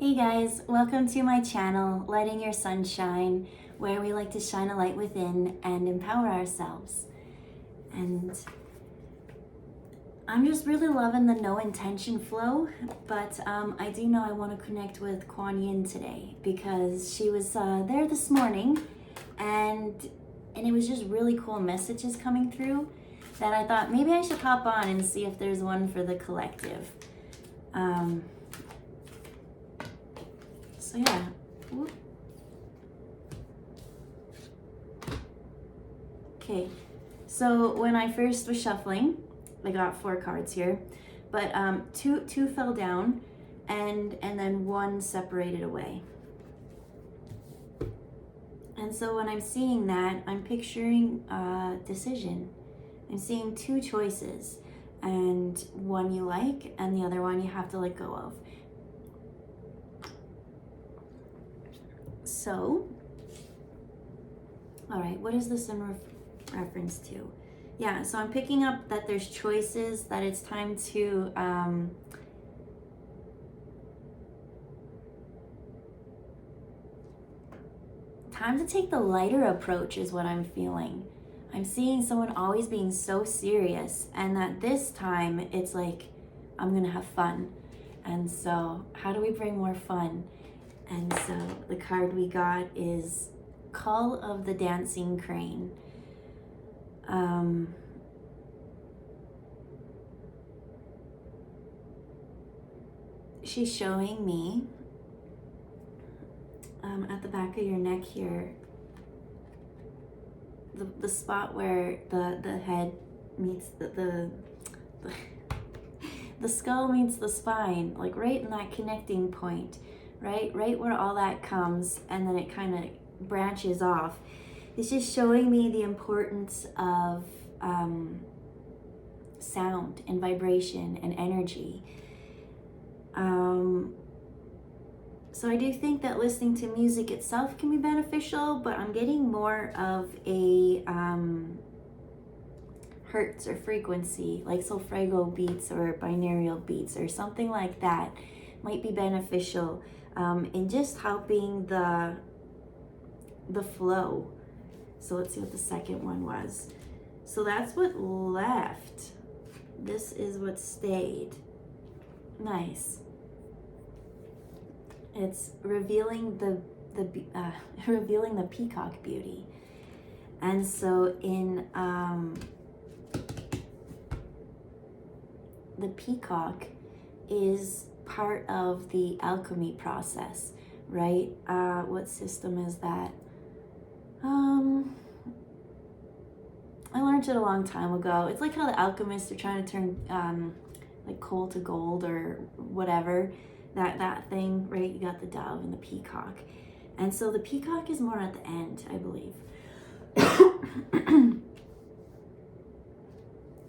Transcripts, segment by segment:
Hey guys, welcome to my channel, Lighting Your Sunshine, where we like to shine a light within and empower ourselves. And I'm just really loving the no intention flow, but I do know I want to connect with Kuan Yin today because she was there this morning, and it was just really cool messages coming through that I thought maybe I should hop on and see if there's one for the collective. So yeah. Whoop. Okay, so when I first was shuffling, I got 4 cards here, but two fell down, and then one separated away. And so when I'm seeing that, I'm picturing a decision. I'm seeing 2 choices, and one you like, and the other one you have to let go of. So, all right, what is this in reference to? Yeah, so I'm picking up that there's choices, that it's time to take the lighter approach is what I'm feeling. I'm seeing someone always being so serious, and that this time it's like, I'm gonna have fun. And so how do we bring more fun? And so the card we got is Call of the Dancing Crane. She's showing me at the back of your neck here, the spot where the head meets the skull meets the spine, like right in that connecting point, right where all that comes, and then it kind of branches off. It's just showing me the importance of sound and vibration and energy. So I do think that listening to music itself can be beneficial, but I'm getting more of a hertz or frequency, like solfeggio beats or binaural beats or something like that might be beneficial in just helping the flow. So let's see what the second one was. So that's what left. This is what stayed. Nice. It's revealing revealing the peacock beauty. And so in the peacock is part of the alchemy process, right? What system is that? I learned it a long time ago. It's like how the alchemists are trying to turn like coal to gold or whatever. That thing, right? You got the dove and the peacock. And so the peacock is more at the end, I believe.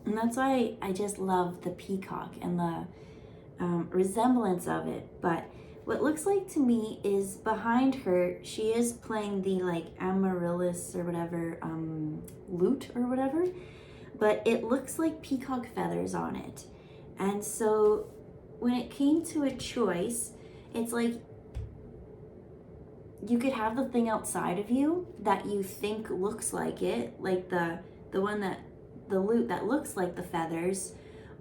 And that's why I just love the peacock and the resemblance of it. But what looks like to me is behind her, she is playing the like amaryllis or whatever, lute or whatever. But it looks like peacock feathers on it. And so when it came to a choice, it's like you could have the thing outside of you that you think looks like it, like the one that the lute that looks like the feathers,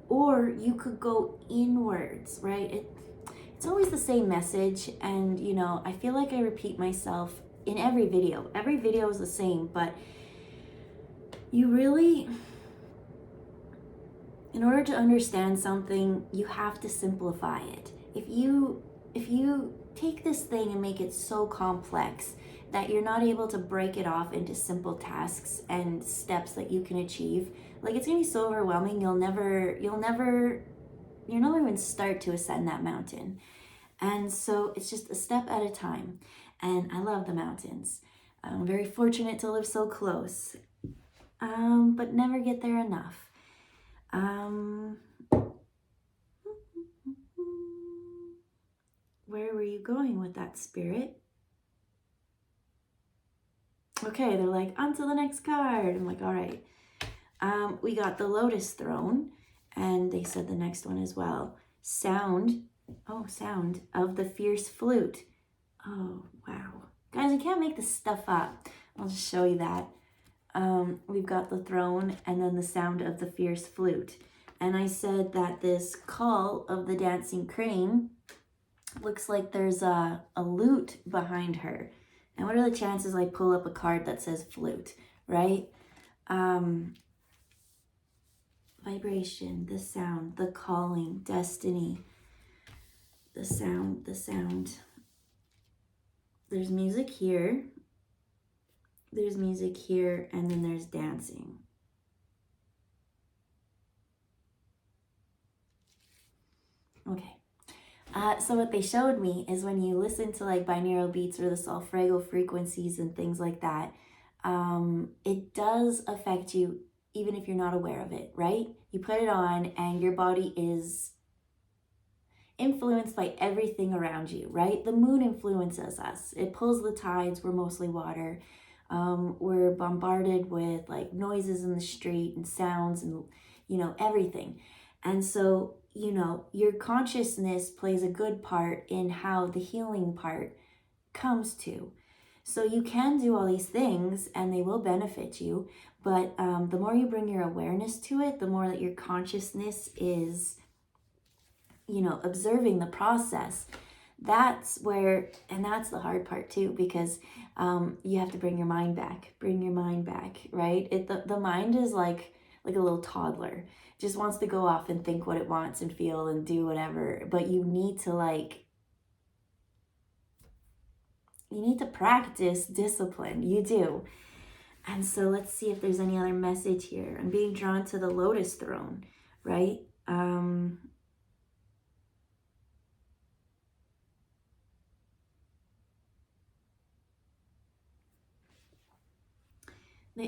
or you could go inwards, right? It's always the same message, and you know, I feel like I repeat myself in every video. Every video is the same, but you really, in order to understand something, you have to simplify it. If you take this thing and make it so complex that you're not able to break it off into simple tasks and steps that you can achieve, like it's gonna be so overwhelming, you'll never even start to ascend that mountain. And so it's just a step at a time. And I love the mountains. I'm very fortunate to live so close, but never get there enough. Where were you going with that, spirit? Okay, they're like, on to the next card. I'm like, all right. We got the Lotus Throne, and they said the next one as well. Sound Oh, sound of the fierce flute. Oh, wow. Guys, I can't make this stuff up. I'll just show you that. We've got the throne and then the sound of the fierce flute. And I said that this call of the dancing crane looks like there's a lute behind her. And what are the chances I pull up a card that says flute, right? Vibration, the sound, the calling, destiny, the sound, the sound. There's music here. There's music here, and then there's dancing. Okay. So what they showed me is when you listen to like binaural beats or the solfeggio frequencies and things like that, it does affect you even if you're not aware of it, right? You put it on and your body is influenced by everything around you, right? The moon influences us. It pulls the tides. We're mostly water. We're bombarded with like noises in the street and sounds and, everything. And so, your consciousness plays a good part in how the healing part comes to. So you can do all these things and they will benefit you. But the more you bring your awareness to it, the more that your consciousness is observing the process. That's where, and that's the hard part too, because you have to bring your mind back, right? The mind is like a little toddler, just wants to go off and think what it wants and feel and do whatever. But you need to practice discipline. You do. And so let's see if there's any other message here. I'm being drawn to the Lotus Throne, right?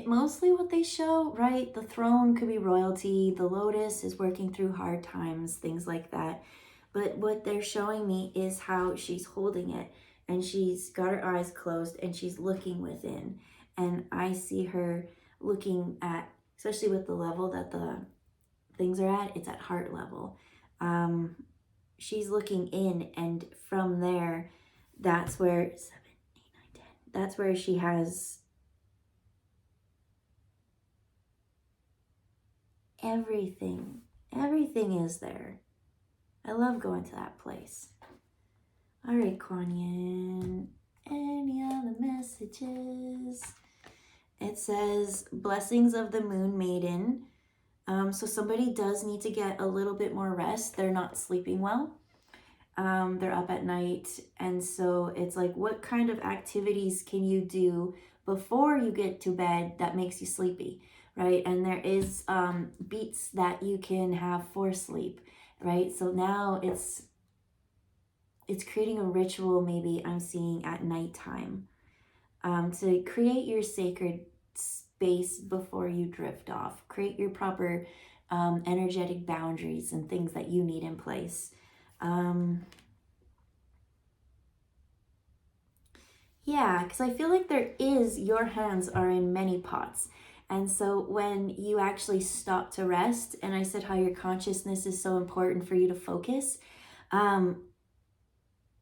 Mostly what they show, right? The throne could be royalty. The lotus is working through hard times, things like that. But what they're showing me is how she's holding it and she's got her eyes closed and she's looking within. And I see her looking at, especially with the level that the things are at, it's at heart level. She's looking in, and from there, that's where 7, 8, 9, 10. That's where she has everything. Everything is there. I love going to that place. All right, Kuan Yin. Any other messages? It says, blessings of the moon maiden. So somebody does need to get a little bit more rest. They're not sleeping well. They're up at night. And so it's like, what kind of activities can you do before you get to bed that makes you sleepy, right? And there is beats that you can have for sleep, right? So now it's creating a ritual, maybe I'm seeing at nighttime, to create your sacred space before you drift off. Create your proper energetic boundaries and things that you need in place. Yeah, because I feel like your hands are in many pots. And so when you actually stop to rest, and I said how your consciousness is so important for you to focus,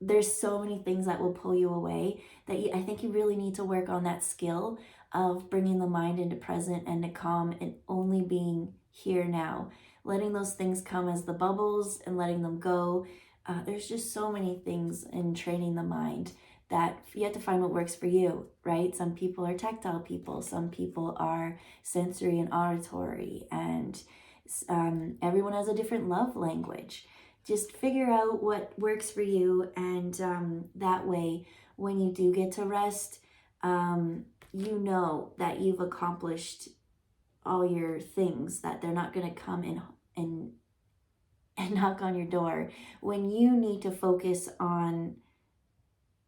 there's so many things that will pull you away that I think you really need to work on that skill of bringing the mind into present and to calm and only being here now, letting those things come as the bubbles and letting them go. There's just so many things in training the mind that you have to find what works for you, right? Some people are tactile people, some people are sensory and auditory, and everyone has a different love language. Just figure out what works for you, and that way, when you do get to rest, you know that you've accomplished all your things, that they're not going to come and knock on your door when you need to focus on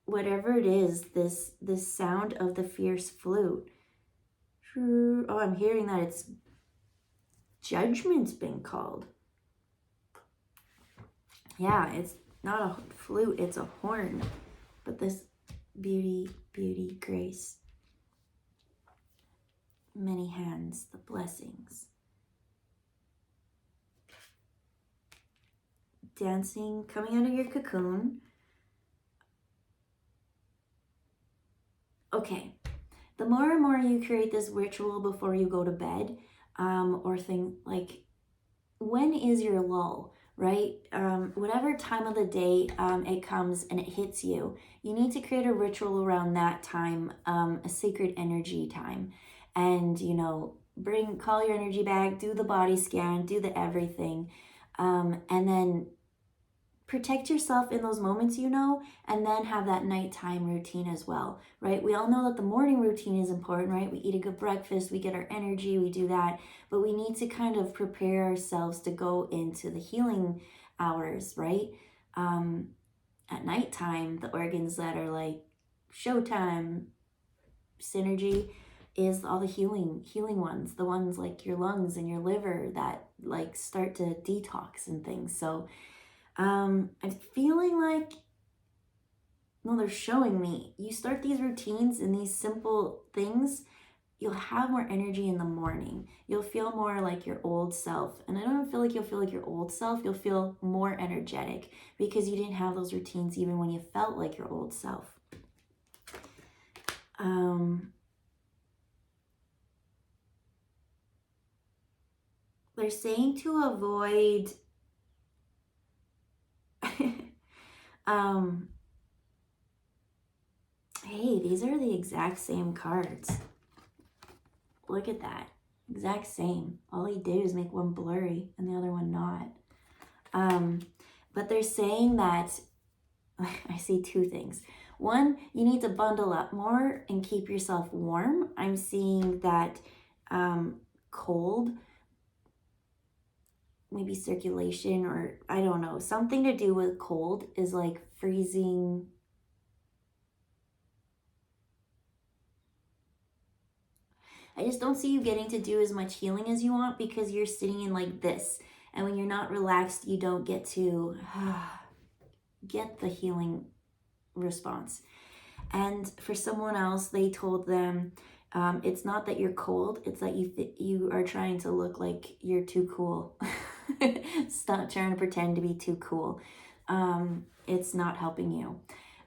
whatever it is, this sound of the fierce flute. Oh, I'm hearing that it's judgment's been called. Yeah, it's not a flute, it's a horn. But this beauty, grace. Many hands, the blessings. dancing, coming out of your cocoon. Okay, the more and more you create this ritual before you go to bed, or think like, when is your lull, right? Whatever time of the day it comes and it hits you, you need to create a ritual around that time, a sacred energy time. And, call your energy back, do the body scan, do the everything. And then protect yourself in those moments, and then have that nighttime routine as well, right? We all know that the morning routine is important, right? We eat a good breakfast, we get our energy, we do that, but we need to kind of prepare ourselves to go into the healing hours, right? At nighttime, the organs that are like showtime, synergy, is all the healing ones, the ones like your lungs and your liver that like start to detox and things. So I'm feeling like, no, they're showing me, you start these routines and these simple things, you'll have more energy in the morning. You'll feel more like your old self. And I don't feel like you'll feel like your old self. You'll feel more energetic because you didn't have those routines even when you felt like your old self. They're saying to avoid hey, these are the exact same cards. Look at that. Exact same. All he did is make one blurry and the other one not. But they're saying that, I see two things. One, you need to bundle up more and keep yourself warm. I'm seeing that cold, maybe circulation, or I don't know, something to do with cold is like freezing. I just don't see you getting to do as much healing as you want because you're sitting in like this. And when you're not relaxed, you don't get to get the healing response. And for someone else, they told them, it's not that you're cold, it's that you are trying to look like you're too cool. Stop trying to pretend to be too cool. It's not helping you.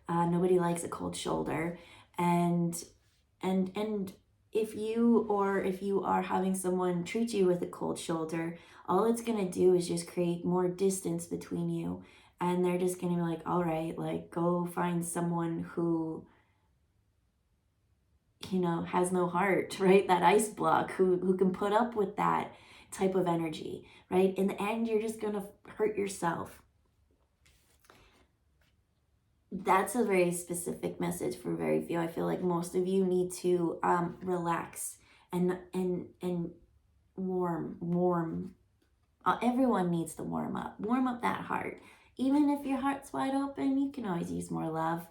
Nobody likes a cold shoulder. And if you are having someone treat you with a cold shoulder, all it's going to do is just create more distance between you. And they're just going to be like, all right, like, go find someone who, has no heart, right? That ice block, who can put up with that type of energy, right? In the end, you're just going to hurt yourself. That's a very specific message for very few. I feel like most of you need to relax and warm. Everyone needs to warm up that heart. Even if your heart's wide open, you can always use more love.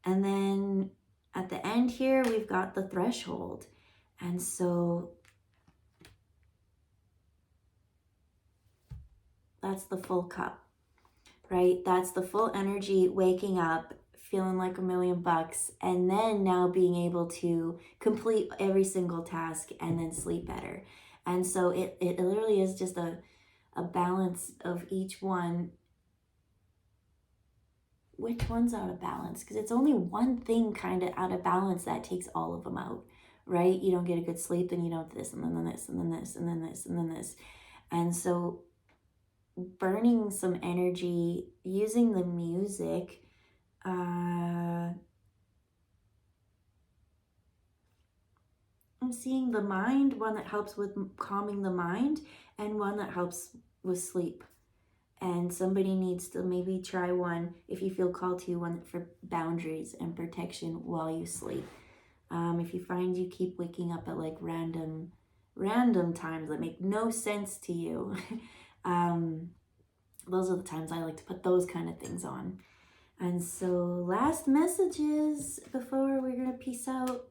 And then at the end here, we've got the threshold. And so that's the full cup, right? That's the full energy, waking up, feeling like $1,000,000, and then now being able to complete every single task and then sleep better. And so it literally is just a balance of each one. Which one's out of balance? Because it's only one thing kind of out of balance that takes all of them out, right? You don't get a good sleep, then you don't this, and then this, and then this, and then this, and then this. And so burning some energy, using the music, I'm seeing the mind, one that helps with calming the mind, and one that helps with sleep. And somebody needs to maybe try one, if you feel called to, one for boundaries and protection while you sleep. If you find you keep waking up at like random times that make no sense to you, those are the times I like to put those kind of things on. And so last messages before we're going to peace out.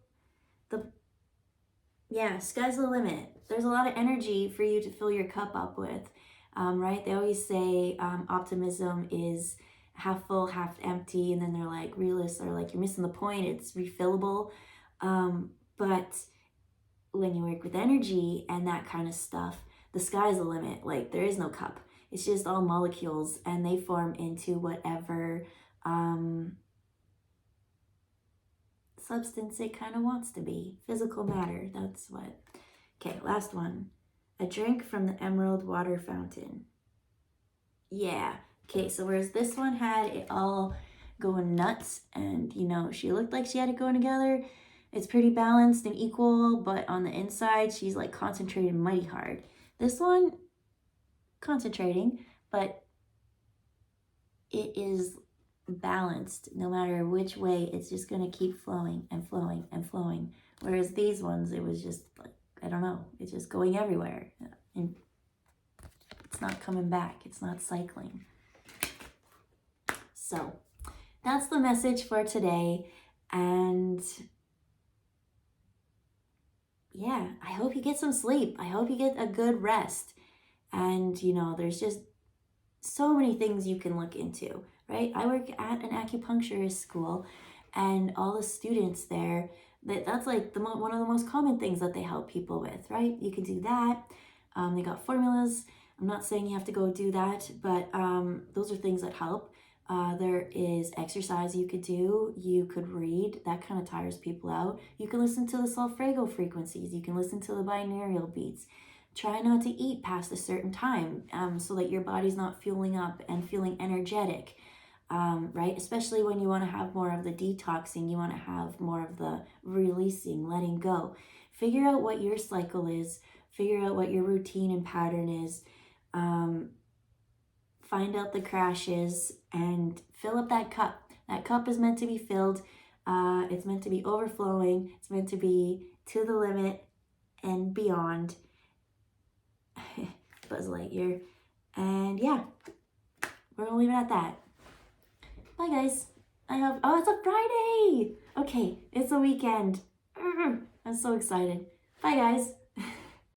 Sky's the limit. There's a lot of energy for you to fill your cup up with. Right? They always say optimism is half full, half empty, and then they're like, realists are like, you're missing the point, it's refillable. But when you work with energy and that kind of stuff, the sky's the limit. Like, there is no cup. It's just all molecules, and they form into whatever substance it kind of wants to be. Physical matter, that's what. Okay, last one. A drink from the emerald water fountain. Yeah. Okay, so whereas this one had it all going nuts, and she looked like she had it going together, it's pretty balanced and equal, but on the inside she's like concentrated mighty hard. This one, concentrating, but it is balanced. No matter which way, it's just gonna keep flowing and flowing and flowing. Whereas these ones, it was just like, I don't know, it's just going everywhere, and it's not coming back, it's not cycling. So that's the message for today. And yeah, I hope you get some sleep. I hope you get a good rest. And there's just so many things you can look into, right? I work at an acupuncturist school, and all the students there, that's like one of the most common things that they help people with, right? You can do that. They got formulas. I'm not saying you have to go do that, but those are things that help. There is exercise you could do. You could read. That kind of tires people out. You can listen to the solfeggio frequencies. You can listen to the binaural beats. Try not to eat past a certain time so that your body's not fueling up and feeling energetic, right? Especially when you want to have more of the detoxing, you want to have more of the releasing, letting go. Figure out what your cycle is. Figure out what your routine and pattern is. Find out the crashes and fill up that cup. That cup is meant to be filled. It's meant to be overflowing. It's meant to be to the limit and beyond. Buzz Lightyear. And yeah, we're gonna leave it at that. Bye guys. Oh, it's a Friday. Okay, it's a weekend. I'm so excited. Bye guys.